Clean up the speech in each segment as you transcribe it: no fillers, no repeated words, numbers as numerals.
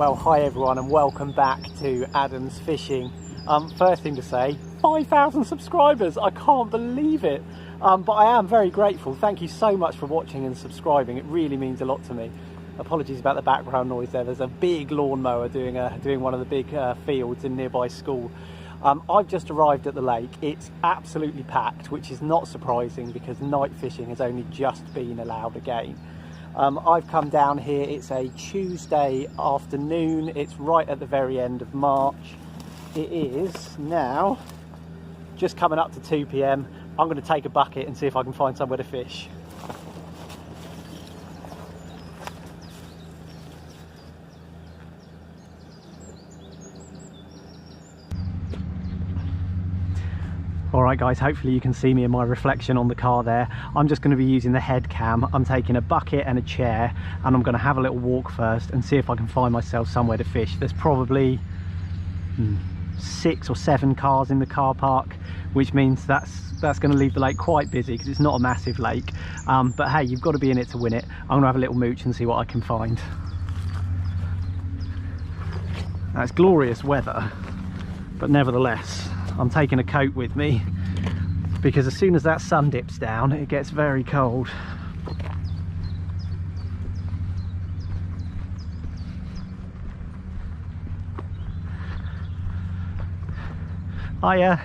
Well, hi everyone and welcome back to Adam's Fishing. First thing to say, 5,000 subscribers, I can't believe it. But I am very grateful. Thank you so much for watching and subscribing. It really means a lot to me. Apologies about the background noise there. There's a big lawnmower doing one of the big fields in nearby school. I've just arrived at the lake. It's absolutely packed, which is not surprising because night fishing has only just been allowed again. I've come down here, it's a Tuesday afternoon, it's right at the very end of March. It is now just coming up to 2 p.m. I'm going to take a bucket and see if I can find somewhere to fish. Alright guys, hopefully you can see me in my reflection on the car there. I'm just going to be using the head cam. I'm taking a bucket and a chair and I'm going to have a little walk first and see if I can find myself somewhere to fish. There's probably 6 or 7 cars in the car park, which means that's going to leave the lake quite busy because it's not a massive lake. But hey, you've got to be in it to win it. I'm going to have a little mooch and see what I can find. Now, it's glorious weather, but nevertheless I'm taking a coat with me because as soon as that sun dips down it gets very cold. Hiya.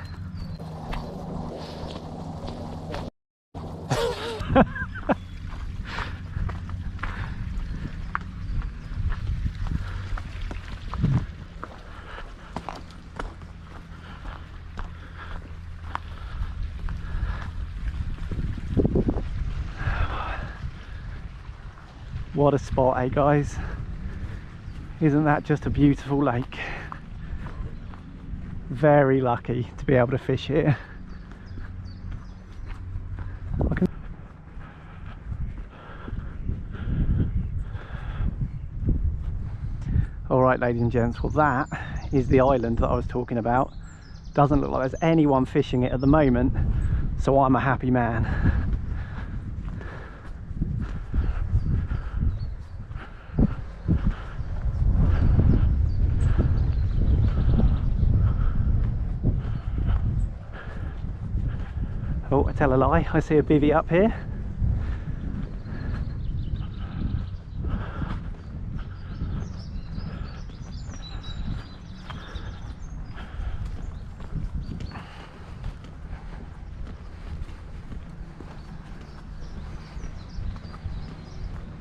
What a spot, eh guys? Isn't that just a beautiful lake? Very lucky to be able to fish here. Alright ladies and gents, well that is the island that I was talking about. Doesn't look like there's anyone fishing it at the moment, so I'm a happy man. Oh, I tell a lie, I see a bivvy up here.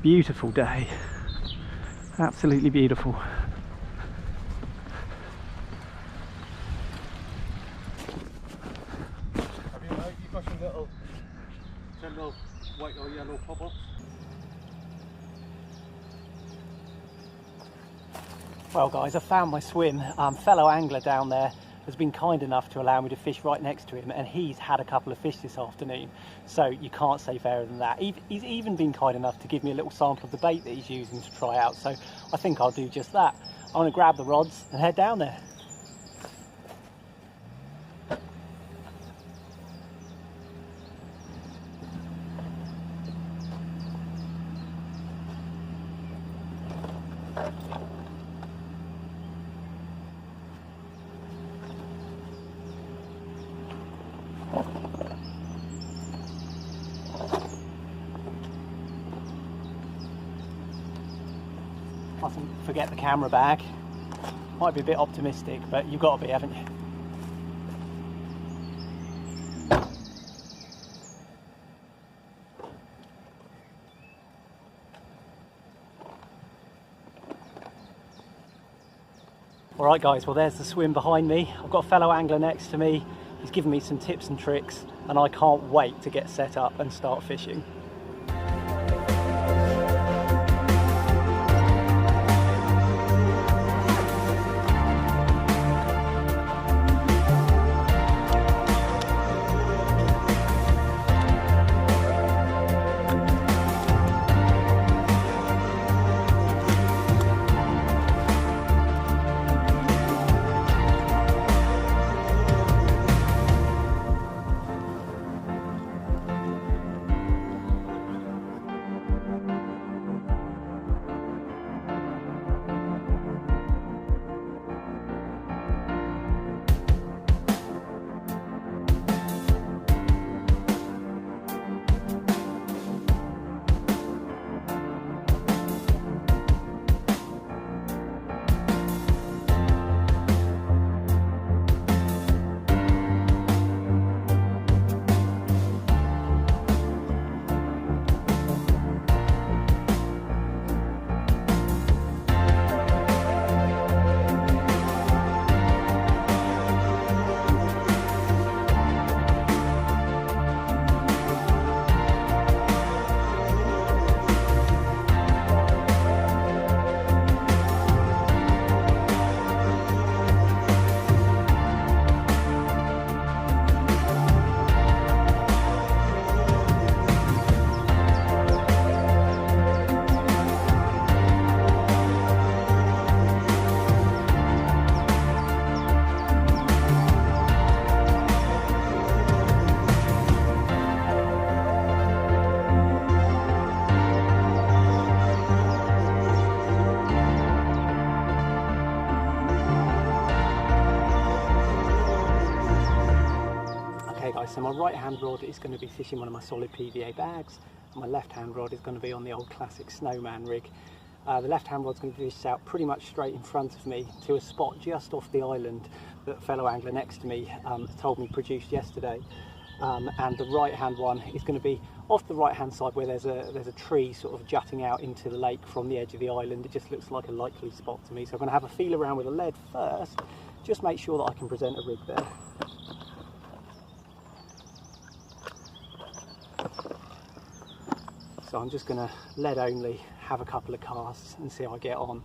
Beautiful day, absolutely beautiful. White or yellow pop-ups. Well guys, I found my swim. Fellow angler down there has been kind enough to allow me to fish right next to him, and he's had a couple of fish this afternoon, so you can't say fairer than that. He's even been kind enough to give me a little sample of the bait that he's using to try out, so I think I'll do just that. I'm going to grab the rods and head down there. Mustn't forget the camera bag. Might be a bit optimistic, but you've got to be, haven't you? Alright guys, well there's the swim behind me. I've got a fellow angler next to me. He's given me some tips and tricks and I can't wait to get set up and start fishing. so my right hand rod is going to be fishing one of my solid PVA bags, and my left hand rod is going to be on the old classic snowman rig. The left hand rod's going to be fished out pretty much straight in front of me to a spot just off the island that a fellow angler next to me told me produced yesterday. And the right hand one is going to be off the right hand side where there's a tree sort of jutting out into the lake from the edge of the island. It just looks like a likely spot to me, so I'm going to have a feel around with a lead first, just make sure that I can present a rig there. So I'm just going to lead only, have a couple of casts and see how I get on.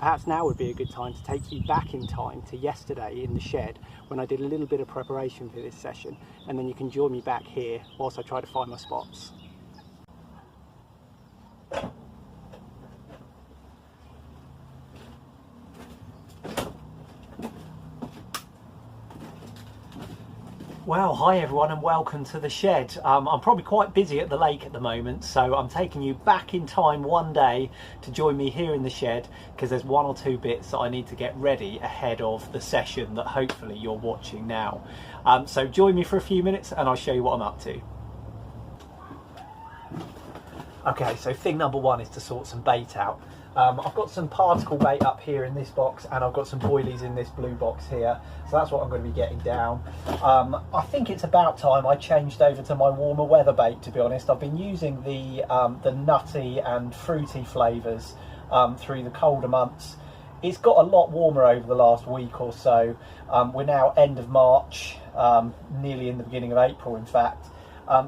Perhaps now would be a good time to take you back in time to yesterday in the shed when I did a little bit of preparation for this session, and then you can join me back here whilst I try to find my spots. Well, hi everyone and welcome to the shed. I'm probably quite busy at the lake at the moment, so I'm taking you back in time one day to join me here in the shed because there's one or two bits that I need to get ready ahead of the session that hopefully you're watching now. So join me for a few minutes and I'll show you what I'm up to. Okay, so thing number one is to sort some bait out. I've got some particle bait up here in this box, and I've got some boilies in this blue box here, so that's what I'm going to be getting down. I think it's about time I changed over to my warmer weather bait, to be honest. I've been using the nutty and fruity flavours through the colder months. It's got a lot warmer over the last week or so. We're now end of March, nearly in the beginning of April in fact.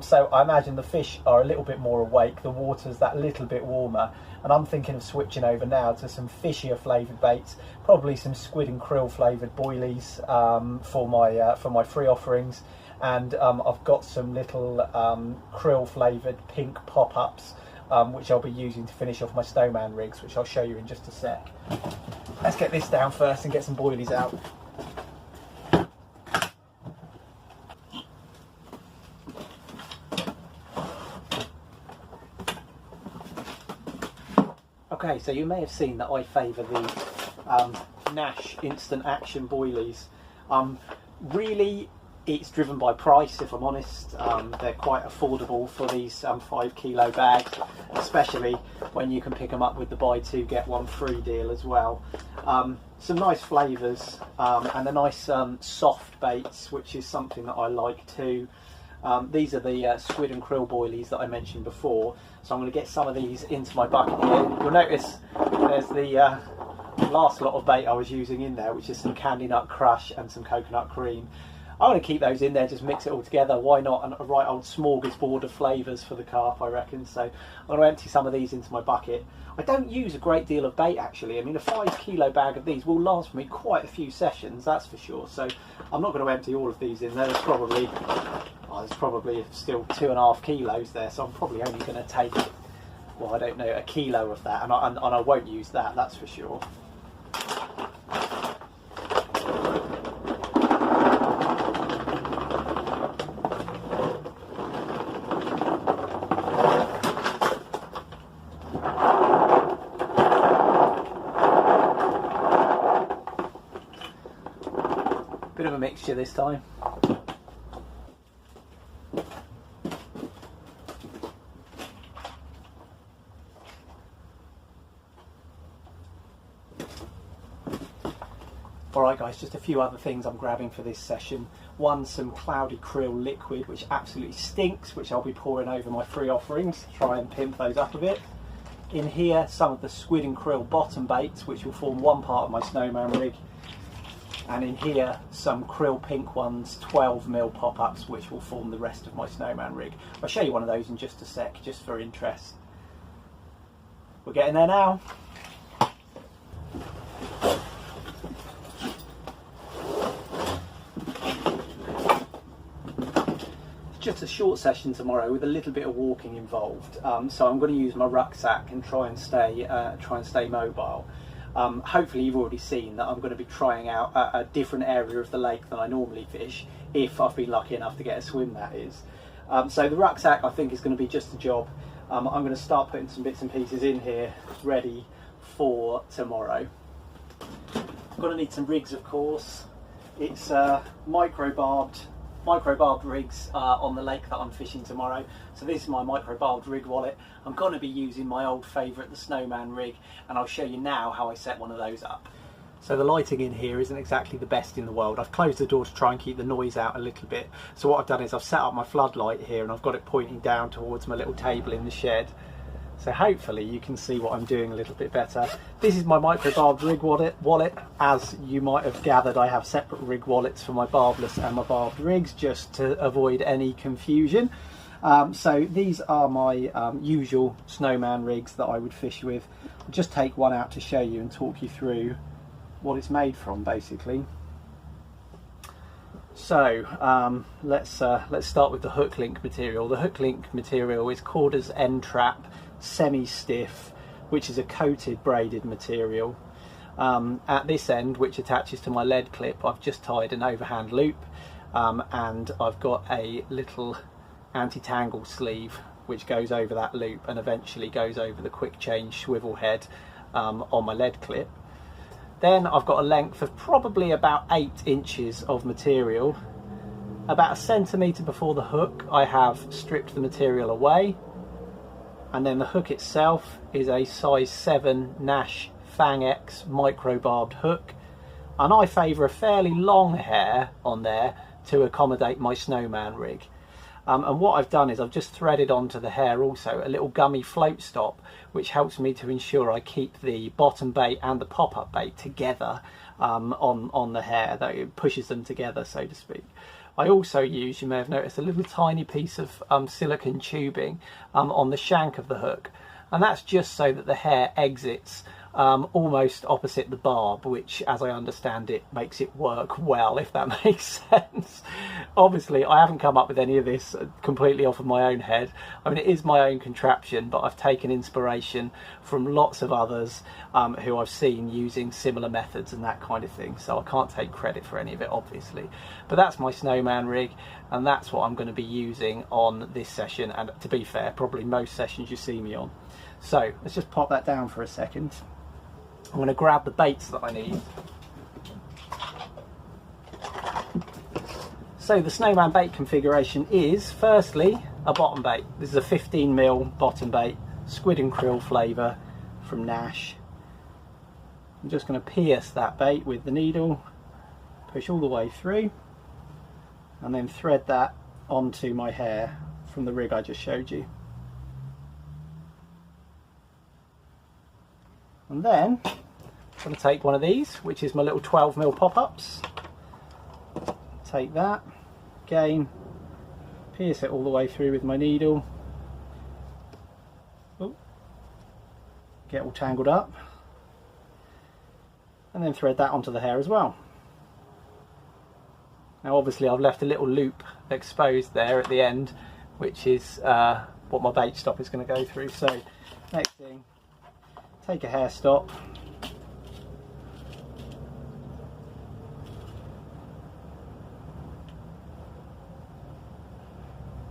So I imagine the fish are a little bit more awake, the water's that little bit warmer, and I'm thinking of switching over now to some fishier flavoured baits, probably some squid and krill flavoured boilies for my free offerings, and I've got some little krill flavoured pink pop-ups which I'll be using to finish off my snowman rigs, which I'll show you in just a sec. Let's get this down first and get some boilies out. Okay, so you may have seen that I favour the Nash Instant Action boilies. Really, it's driven by price, if I'm honest. They're quite affordable for these 5 kilo bags, especially when you can pick them up with the buy two get one free deal as well. Some nice flavours and a nice soft baits, which is something that I like too. These are the squid and krill boilies that I mentioned before, so I'm going to get some of these into my bucket here. You'll notice there's the last lot of bait I was using in there, which is some candy nut crush and some coconut cream. I'm going to keep those in there, just mix it all together. Why not? A right old smorgasbord of flavours for the carp, I reckon. So I'm going to empty some of these into my bucket. I don't use a great deal of bait actually. I mean, a 5 kilo bag of these will last me quite a few sessions, that's for sure. So I'm not going to empty all of these in there. There's probably still 2.5 kilos there, so I'm probably only going to take, well, I don't know, a kilo of that, and I won't use that, that's for sure. Bit of a mixture this time. Alright guys, just a few other things I'm grabbing for this session. One, some cloudy krill liquid, which absolutely stinks, which I'll be pouring over my free offerings, try and pimp those up a bit. In here, some of the squid and krill bottom baits, which will form one part of my snowman rig. And in here, some krill pink ones, 12mm pop-ups, which will form the rest of my snowman rig. I'll show you one of those in just a sec, just for interest. We're getting there now. Just a short session tomorrow with a little bit of walking involved, so I'm going to use my rucksack and try and stay mobile. Hopefully you've already seen that I'm going to be trying out a different area of the lake than I normally fish, if I've been lucky enough to get a swim, that is. So the rucksack I think is going to be just a job. I'm going to start putting some bits and pieces in here ready for tomorrow. I'm going to need some rigs, of course. It's micro barbed micro barbed rigs on the lake that I'm fishing tomorrow. So this is my micro barbed rig wallet. I'm going to be using my old favourite, the Snowman rig, and I'll show you now how I set one of those up. So the lighting in here isn't exactly the best in the world. I've closed the door to try and keep the noise out a little bit. So what I've done is I've set up my floodlight here and I've got it pointing down towards my little table in the shed. So hopefully you can see what I'm doing a little bit better. This is my micro barbed rig wallet. As you might have gathered, I have separate rig wallets for my barbless and my barbed rigs, just to avoid any confusion. So these are my usual Snowman rigs that I would fish with. I'll just take one out to show you and talk you through what it's made from, basically. So let's start with the hook link material. The hook link material is Corda's end trap semi-stiff, which is a coated braided material. At this end, which attaches to my lead clip, I've just tied an overhand loop, and I've got a little anti-tangle sleeve which goes over that loop and eventually goes over the quick change swivel head on my lead clip. Then I've got a length of probably about 8 inches of material. About a centimetre before the hook, I have stripped the material away, and then the hook itself is a size 7 Nash Fang X micro barbed hook, and I favour a fairly long hair on there to accommodate my Snowman rig. And what I've done is I've just threaded onto the hair also a little gummy float stop, which helps me to ensure I keep the bottom bait and the pop-up bait together on the hair, that it pushes them together, so to speak. I also use, you may have noticed, a little tiny piece of silicone tubing on the shank of the hook, and that's just so that the hair exits almost opposite the barb, which, as I understand it, makes it work well, if that makes sense. Obviously, I haven't come up with any of this completely off of my own head. I mean, it is my own contraption, but I've taken inspiration from lots of others who I've seen using similar methods and that kind of thing, so I can't take credit for any of it, obviously. But that's my Snowman rig, and that's what I'm going to be using on this session, and to be fair, probably most sessions you see me on. So let's just pop that down for a second. I'm going to grab the baits that I need. So the Snowman bait configuration is, firstly, a bottom bait. This is a 15mm bottom bait, squid and krill flavour from Nash. I'm just going to pierce that bait with the needle, push all the way through, and then thread that onto my hair from the rig I just showed you. And then I'm going to take one of these, which is my little 12mm pop-ups. Take that, again, pierce it all the way through with my needle. Ooh. Get all tangled up, and then thread that onto the hair as well. Now obviously I've left a little loop exposed there at the end, which is what my bait stop is going to go through. So next thing, take a hair stop,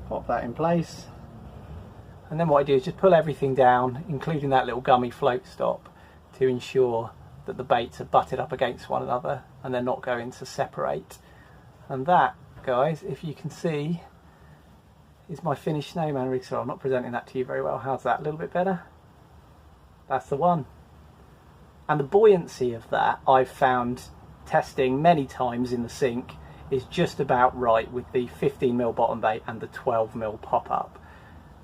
pop that in place, and then what I do is just pull everything down, including that little gummy float stop, to ensure that the baits are butted up against one another and they're not going to separate. And that, guys, if you can see, is my finished Snowman rig. So I'm not presenting that to you very well. How's that? A little bit better? That's the one. And the buoyancy of that, I've found testing many times in the sink, is just about right with the 15mm bottom bait and the 12mm pop-up.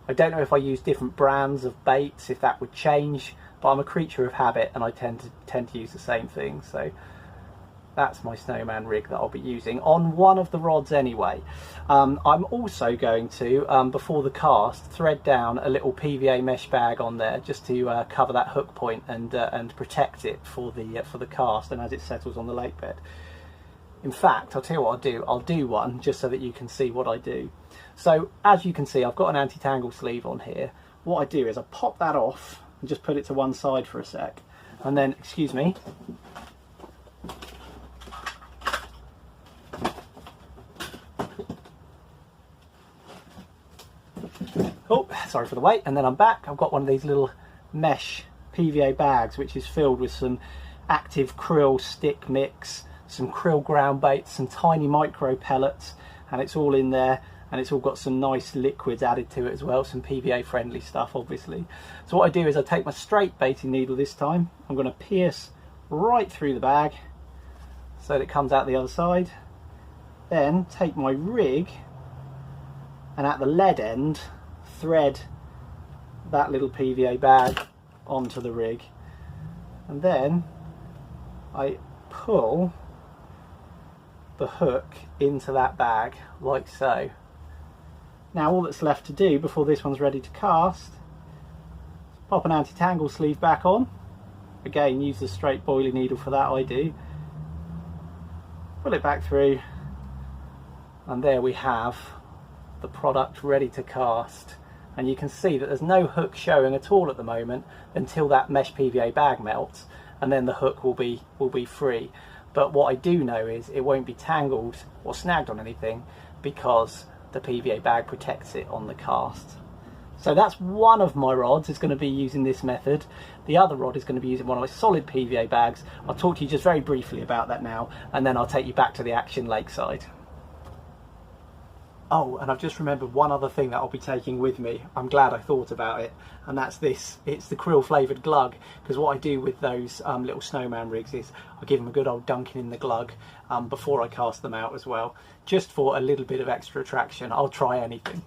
I don't know if I use different brands of baits, if that would change, but I'm a creature of habit and I tend to use the same thing. So that's my Snowman rig that I'll be using on one of the rods anyway. I'm also going to, before the cast, thread down a little PVA mesh bag on there, just to cover that hook point and protect it for the cast and as it settles on the lake bed. In fact, I'll tell you what I'll do one just so that you can see what I do. So as you can see, I've got an anti-tangle sleeve on here. What I do is I pop that off and just put it to one side for a sec, and then, excuse me, oh, sorry for the wait, and then I'm back. I've got one of these little mesh PVA bags which is filled with some active krill stick mix, some krill ground baits, some tiny micro pellets, and it's all in there, and it's all got some nice liquids added to it as well, some PVA friendly stuff obviously. So what I do is I take my straight baiting needle this time, I'm going to pierce right through the bag so that it comes out the other side, then take my rig and at the lead end thread that little PVA bag onto the rig, and then I pull the hook into that bag like so. Now all that's left to do before this one's ready to cast, pop an anti-tangle sleeve back on. Again, use the straight boilie needle for that, I do. Pull it back through, and there we have the product ready to cast. And you can see that there's no hook showing at all at the moment until that mesh PVA bag melts, and then the hook will be free. But what I do know is it won't be tangled or snagged on anything because the PVA bag protects it on the cast. So that's one of my rods is going to be using this method. The other rod is going to be using one of my solid PVA bags. I'll talk to you just very briefly about that now, and then I'll take you back to the action lakeside. Oh, and I've just remembered one other thing that I'll be taking with me. I'm glad I thought about it, and that's this. It's the krill flavoured glug, because what I do with those little snowman rigs is I give them a good old dunking in the glug before I cast them out as well, just for a little bit of extra attraction. I'll try anything.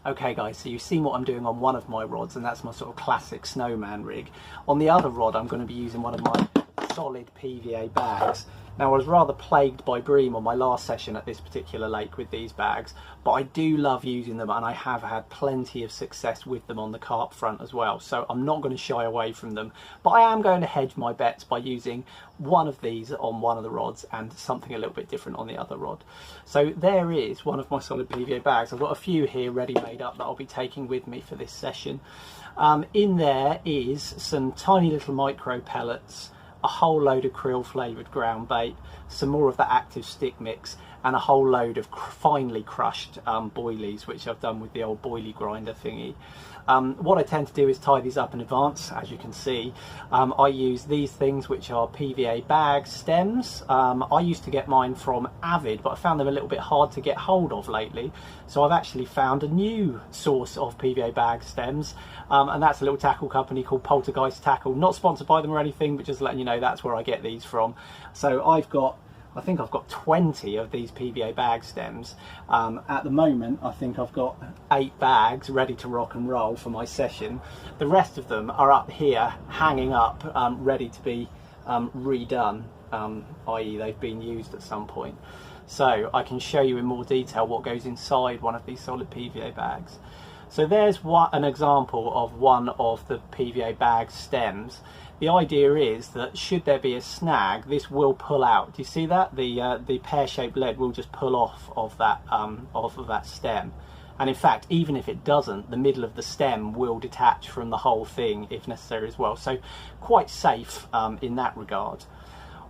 Okay guys, so you've seen what I'm doing on one of my rods, and that's my sort of classic snowman rig. On the other rod I'm going to be using one of my solid PVA bags. Now I was rather plagued by bream on my last session at this particular lake with these bags, but I do love using them, and I have had plenty of success with them on the carp front as well, so I'm not going to shy away from them. But I am going to hedge my bets by using one of these on one of the rods and something a little bit different on the other rod. So there is one of my solid PVA bags. I've got a few here ready made up that I'll be taking with me for this session. In there is some tiny little micro pellets, a whole load of krill flavoured ground bait, some more of that active stick mix, and a whole load of finely crushed boilies, which I've done with the old boilie grinder thingy. What I tend to do is tie these up in advance. As you can see, I use these things, which are PVA bag stems. I used to get mine from Avid, but I found them a little bit hard to get hold of lately, so I've actually found a new source of PVA bag stems, and that's a little tackle company called Poltergeist Tackle. Not sponsored by them or anything, but just letting you know that's where I get these from. So I think I've got 20 of these PVA bag stems. At the moment, I think I've got 8 bags ready to rock and roll for my session. The rest of them are up here, hanging up, ready to be redone, i.e. they've been used at some point. So I can show you in more detail what goes inside one of these solid PVA bags. So there's an example of one of the PVA bag stems. The idea is that should there be a snag, this will pull out. Do you see that? The pear-shaped lead will just pull off of that stem. And in fact, even if it doesn't, the middle of the stem will detach from the whole thing if necessary as well. So quite safe in that regard.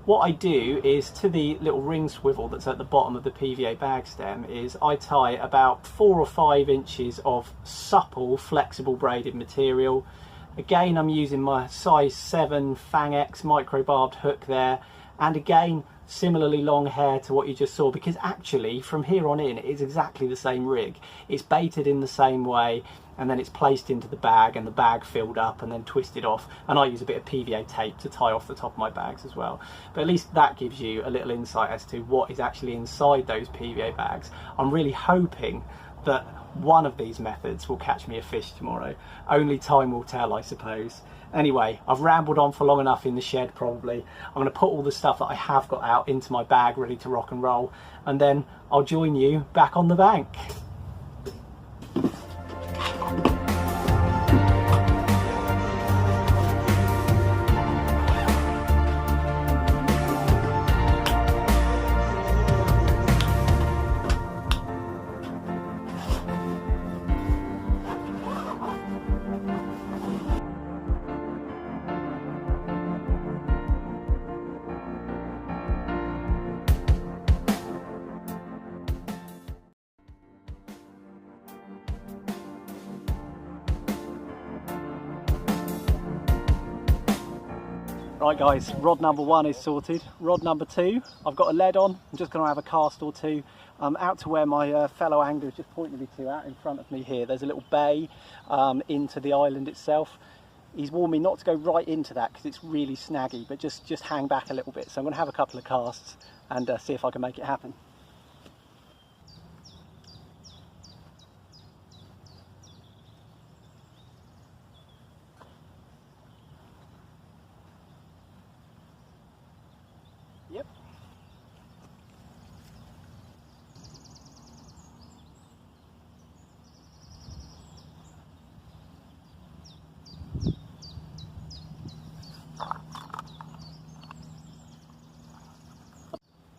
What I do is, to the little ring swivel that's at the bottom of the PVA bag stem, is I tie about 4 or 5 inches of supple, flexible braided material. Again, I'm using my size 7 Fang X micro barbed hook there, and again, similarly long hair to what you just saw, because actually from here on in it is exactly the same rig. It's baited in the same way, and then it's placed into the bag, and the bag filled up and then twisted off, and I use a bit of PVA tape to tie off the top of my bags as well. But at least that gives you a little insight as to what is actually inside those PVA bags. I'm really hoping that one of these methods will catch me a fish tomorrow. Only time will tell, I suppose. Anyway, I've rambled on for long enough in the shed probably. I'm going to put all the stuff that I have got out into my bag ready to rock and roll, and then I'll join you back on the bank. Right guys, rod number 1 is sorted. Rod number 2, I've got a lead on. I'm just going to have a cast or two out to where my fellow angler is just pointing me to, out in front of me here. There's a little bay into the island itself. He's warned me not to go right into that because it's really snaggy, but just hang back a little bit. So I'm going to have a couple of casts and see if I can make it happen. Yep.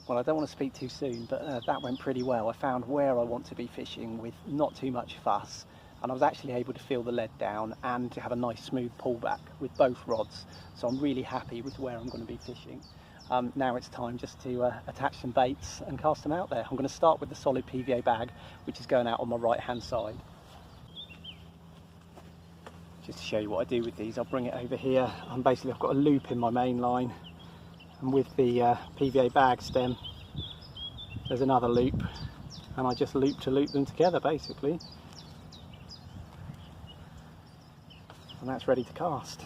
Well, I don't want to speak too soon, but that went pretty well. I found where I want to be fishing with not too much fuss, and I was actually able to feel the lead down and to have a nice smooth pullback with both rods. So I'm really happy with where I'm going to be fishing. Now it's time just to attach some baits and cast them out there. I'm going to start with the solid PVA bag, which is going out on my right hand side. Just to show you what I do with these, I'll bring it over here. Basically I've got a loop in my main line, and with the PVA bag stem there's another loop, and I just loop them together basically, and that's ready to cast.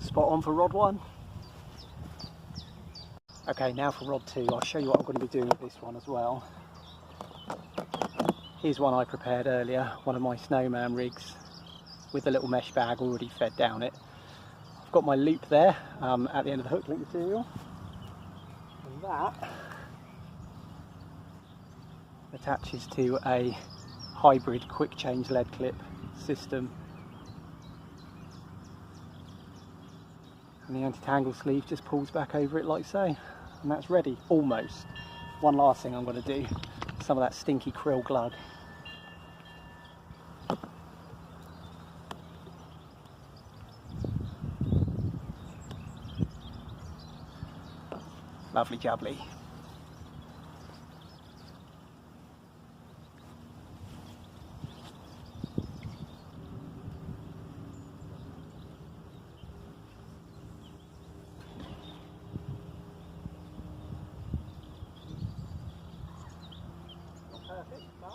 Spot on for rod 1. Okay, now for rod 2, I'll show you what I'm going to be doing with this one as well. Here's one I prepared earlier, one of my snowman rigs with a little mesh bag already fed down it. I've got my loop there at the end of the hook link material, and that attaches to a hybrid quick change lead clip system. And the anti-tangle sleeve just pulls back over it like so, and that's ready, almost. One last thing I'm going to do, some of that stinky krill glug. Lovely jubbly. Perfect, but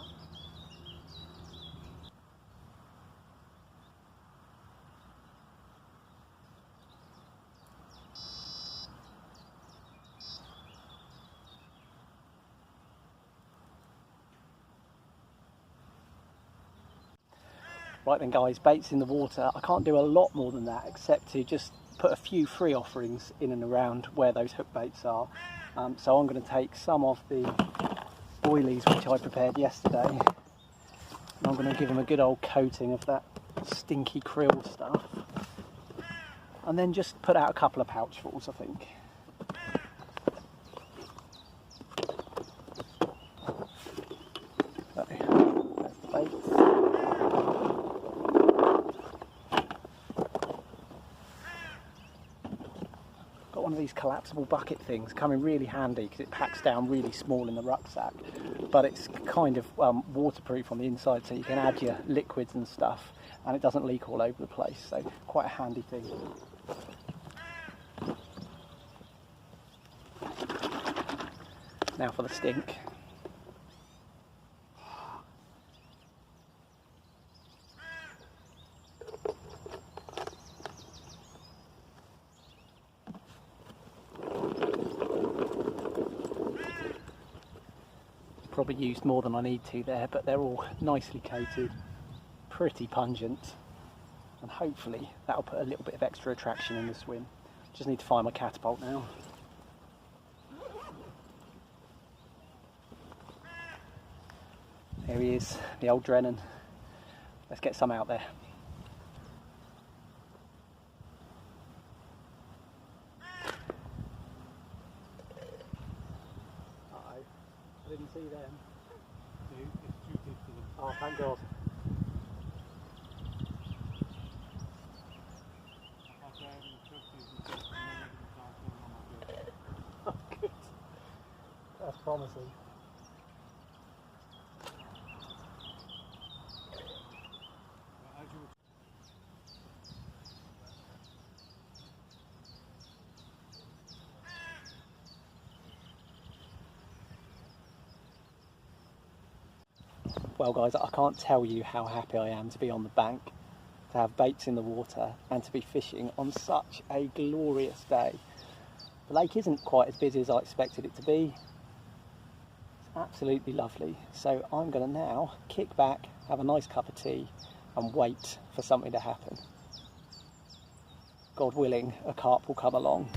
right then guys, bait's in the water. I can't do a lot more than that except to just put a few free offerings in and around where those hook baits are. So I'm going to take some of the boilies which I prepared yesterday, and I'm going to give them a good old coating of that stinky krill stuff, and then just put out a couple of pouchfuls, I think. So, that's the baits. Got one of these collapsible bucket things, come in really handy because it packs down really small in the rucksack, but it's kind of waterproof on the inside, so you can add your liquids and stuff and it doesn't leak all over the place, so quite a handy thing. Now for the stink. Probably used more than I need to there, but they're all nicely coated, pretty pungent, and hopefully that'll put a little bit of extra attraction in the swim. Just need to find my catapult now. There he is, the old Drennan. Let's get some out there. see them. It's too deep for them. Oh, thank God. Oh, good. That's promising. Well guys, I can't tell you how happy I am to be on the bank, to have baits in the water and to be fishing on such a glorious day. The lake isn't quite as busy as I expected it to be. It's absolutely lovely. So I'm going to now kick back, have a nice cup of tea and wait for something to happen. God willing, a carp will come along.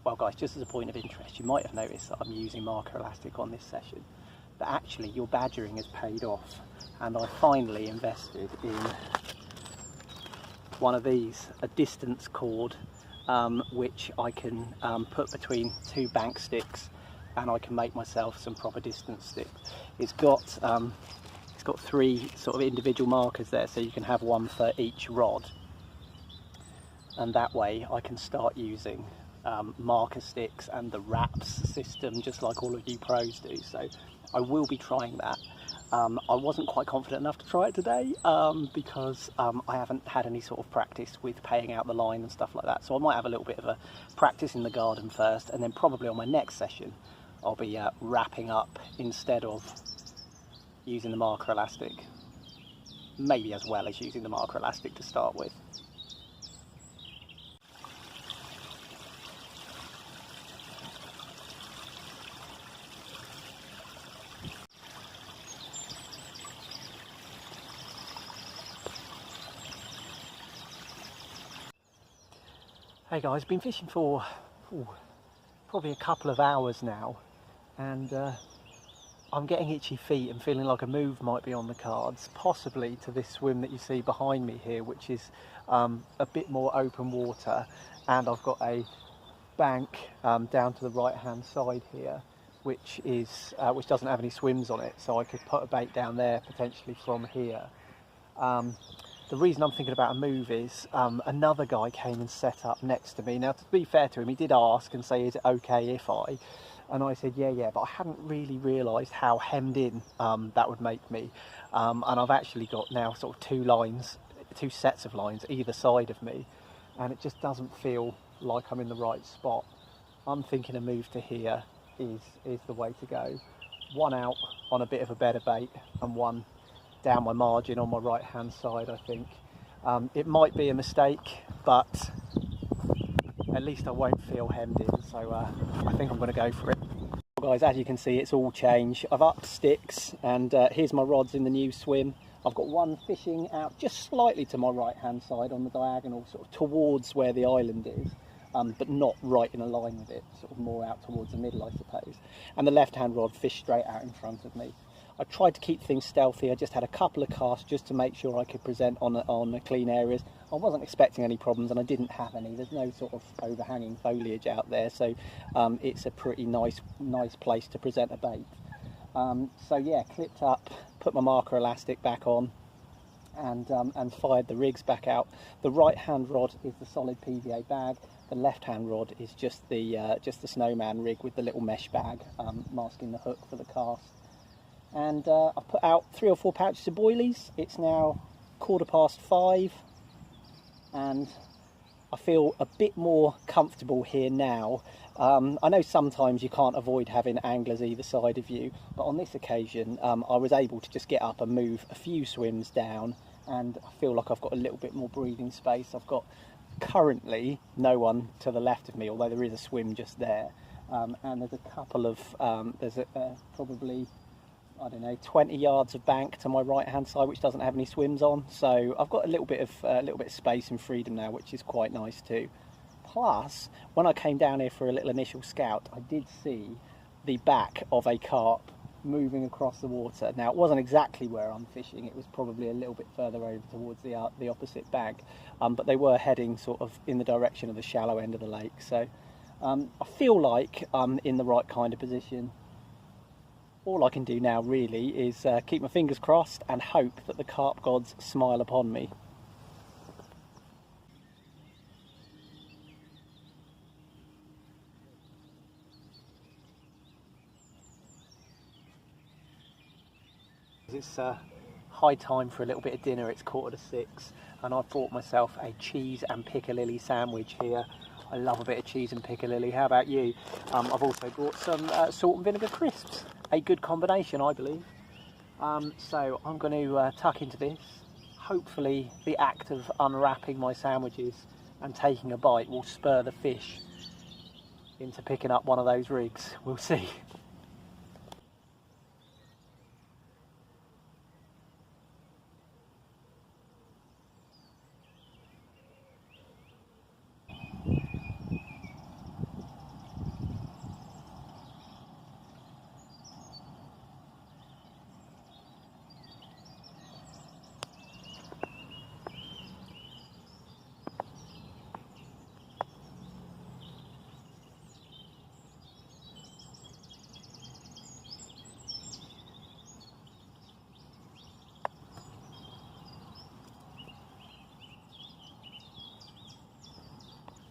Well guys, just as a point of interest, you might have noticed that I'm using marker elastic on this session, but actually your badgering has paid off, and I finally invested in one of these, a distance cord, which I can put between two bank sticks, and I can make myself some proper distance sticks. It's got three sort of individual markers there, so you can have one for each rod, and that way I can start using marker sticks and the wraps system just like all of you pros do. So I will be trying that. I wasn't quite confident enough to try it today because I haven't had any sort of practice with paying out the line and stuff like that, so I might have a little bit of a practice in the garden first, and then probably on my next session I'll be wrapping up instead of using the marker elastic, maybe as well as using the marker elastic to start with. Hey guys, been fishing for probably a couple of hours now, and I'm getting itchy feet and feeling like a move might be on the cards, possibly to this swim that you see behind me here, which is a bit more open water, and I've got a bank down to the right hand side here, which doesn't have any swims on it, so I could put a bait down there potentially from here. The reason I'm thinking about a move is another guy came and set up next to me. Now, to be fair to him, he did ask and say, is it okay if I? And I said, yeah, but I hadn't really realised how hemmed in that would make me. And I've actually got now sort of two sets of lines either side of me, and it just doesn't feel like I'm in the right spot. I'm thinking a move to here is the way to go. One out on a bit of a better bait and one down my margin on my right hand side, I think. It might be a mistake, but at least I won't feel hemmed in, so I think I'm going to go for it. Well guys, as you can see, it's all changed. I've upped sticks, and here's my rods in the new swim. I've got one fishing out just slightly to my right hand side on the diagonal, sort of towards where the island is, but not right in a line with it, sort of more out towards the middle, I suppose. And the left hand rod fished straight out in front of me. I tried to keep things stealthy. I just had a couple of casts just to make sure I could present on the clean areas. I wasn't expecting any problems, and I didn't have any. There's no sort of overhanging foliage out there, so it's a pretty nice place to present a bait. So yeah, clipped up, put my marker elastic back on, and fired the rigs back out. The right hand rod is the solid PVA bag. The left hand rod is just the snowman rig with the little mesh bag masking the hook for the cast. And I've put out 3 or 4 pouches of boilies. It's now 5:15, and I feel a bit more comfortable here now. I know sometimes you can't avoid having anglers either side of you, but on this occasion I was able to just get up and move a few swims down, and I feel like I've got a little bit more breathing space. I've got currently no one to the left of me, although there is a swim just there, and there's a couple of probably, I don't know, 20 yards of bank to my right hand side which doesn't have any swims on, so I've got a little bit of space and freedom now, which is quite nice too. Plus, when I came down here for a little initial scout, I did see the back of a carp moving across the water. Now, it wasn't exactly where I'm fishing, it was probably a little bit further over towards the opposite bank, but they were heading sort of in the direction of the shallow end of the lake, so I feel like I'm in the right kind of position. All I can do now really is keep my fingers crossed and hope that the carp gods smile upon me. It's high time for a little bit of dinner. It's 5:45 and I've bought myself a cheese and piccalilli sandwich here. I love a bit of cheese and piccalilli. How about you? I've also brought some salt and vinegar crisps. A good combination, I believe. So I'm going to tuck into this. Hopefully the act of unwrapping my sandwiches and taking a bite will spur the fish into picking up one of those rigs. We'll see.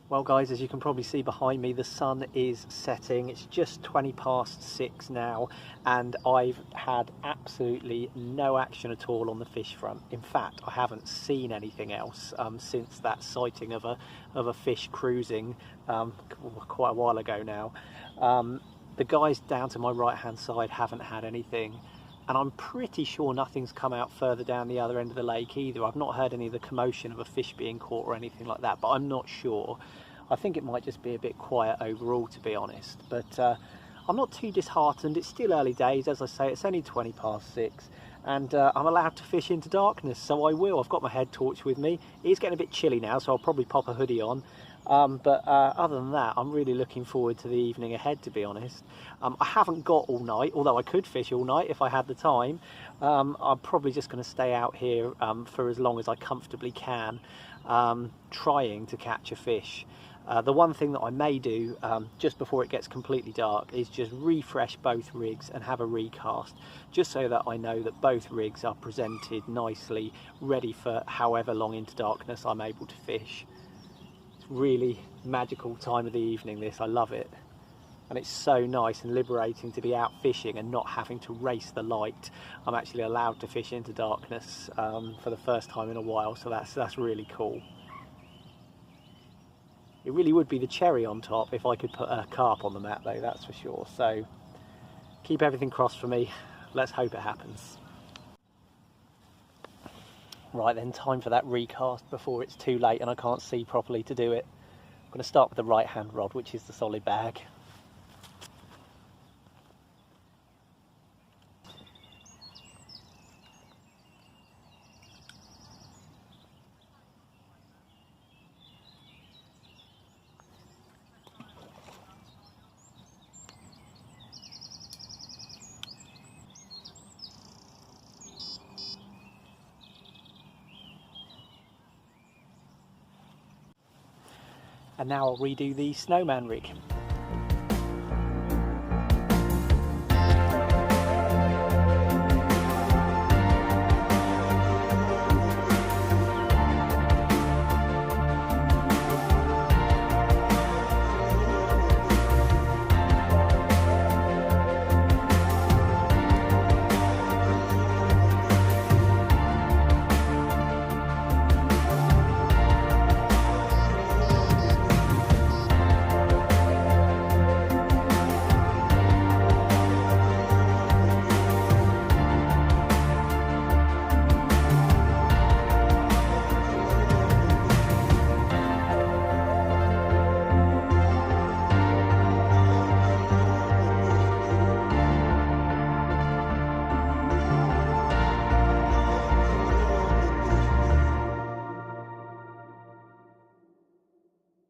Well guys, as you can probably see behind me, the sun is setting. It's just 6:20 now, and I've had absolutely no action at all on the fish front. In fact, I haven't seen anything else since that sighting of a fish cruising quite a while ago now. The guys down to my right hand side haven't had anything, and I'm pretty sure nothing's come out further down the other end of the lake either. I've not heard any of the commotion of a fish being caught or anything like that, but I'm not sure. I think it might just be a bit quiet overall, to be honest, but I'm not too disheartened. It's still early days, as I say. It's only 6:20, and I'm allowed to fish into darkness, so I will. I've got my head torch with me. It is getting a bit chilly now, so I'll probably pop a hoodie on. But other than that, I'm really looking forward to the evening ahead, to be honest. I haven't got all night, although I could fish all night if I had the time. I'm probably just going to stay out here for as long as I comfortably can, trying to catch a fish. The one thing that I may do just before it gets completely dark is just refresh both rigs and have a recast, just so that I know that both rigs are presented nicely, ready for however long into darkness I'm able to fish. It's really magical time of the evening, this. I love it. And it's so nice and liberating to be out fishing and not having to race the light. I'm actually allowed to fish into darkness for the first time in a while, so that's really cool. It really would be the cherry on top if I could put a carp on the mat, though, that's for sure. So keep everything crossed for me. Let's hope it happens. Right then, time for that recast before it's too late and I can't see properly to do it. I'm going to start with the right hand rod, which is the solid bag. And now I'll redo the snowman rig.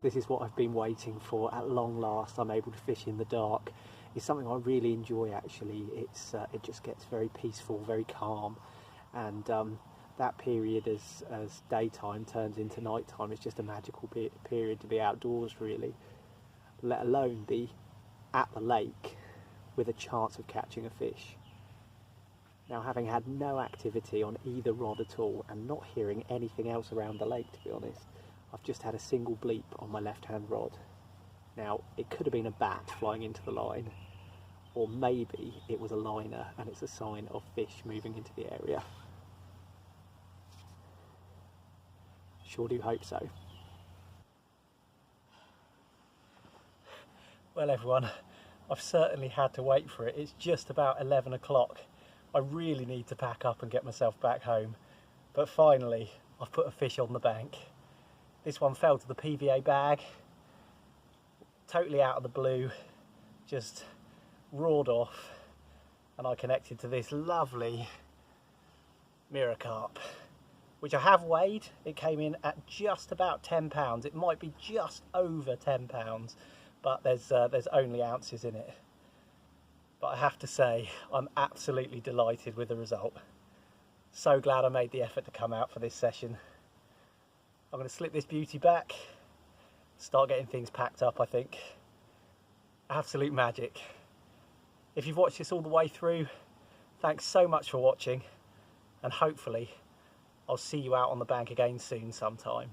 This is what I've been waiting for. At long last, I'm able to fish in the dark. It's something I really enjoy, actually. It just gets very peaceful, very calm, and that period as daytime turns into nighttime is just a magical period to be outdoors, really, let alone be at the lake with a chance of catching a fish. Now, having had no activity on either rod at all and not hearing anything else around the lake, to be honest, I've just had a single bleep on my left-hand rod. Now, it could have been a bat flying into the line, or maybe it was a liner and it's a sign of fish moving into the area. Sure do hope so. Well, everyone, I've certainly had to wait for it. It's just about 11 o'clock. I really need to pack up and get myself back home. But finally, I've put a fish on the bank. This one fell to the PVA bag, totally out of the blue, just roared off, and I connected to this lovely mirror carp, which I have weighed. It came in at just about 10 pounds. It might be just over 10 pounds, but there's only ounces in it. But I have to say, I'm absolutely delighted with the result. So glad I made the effort to come out for this session. I'm going to slip this beauty back, start getting things packed up, I think. Absolute magic. If you've watched this all the way through, thanks so much for watching, and hopefully I'll see you out on the bank again soon sometime.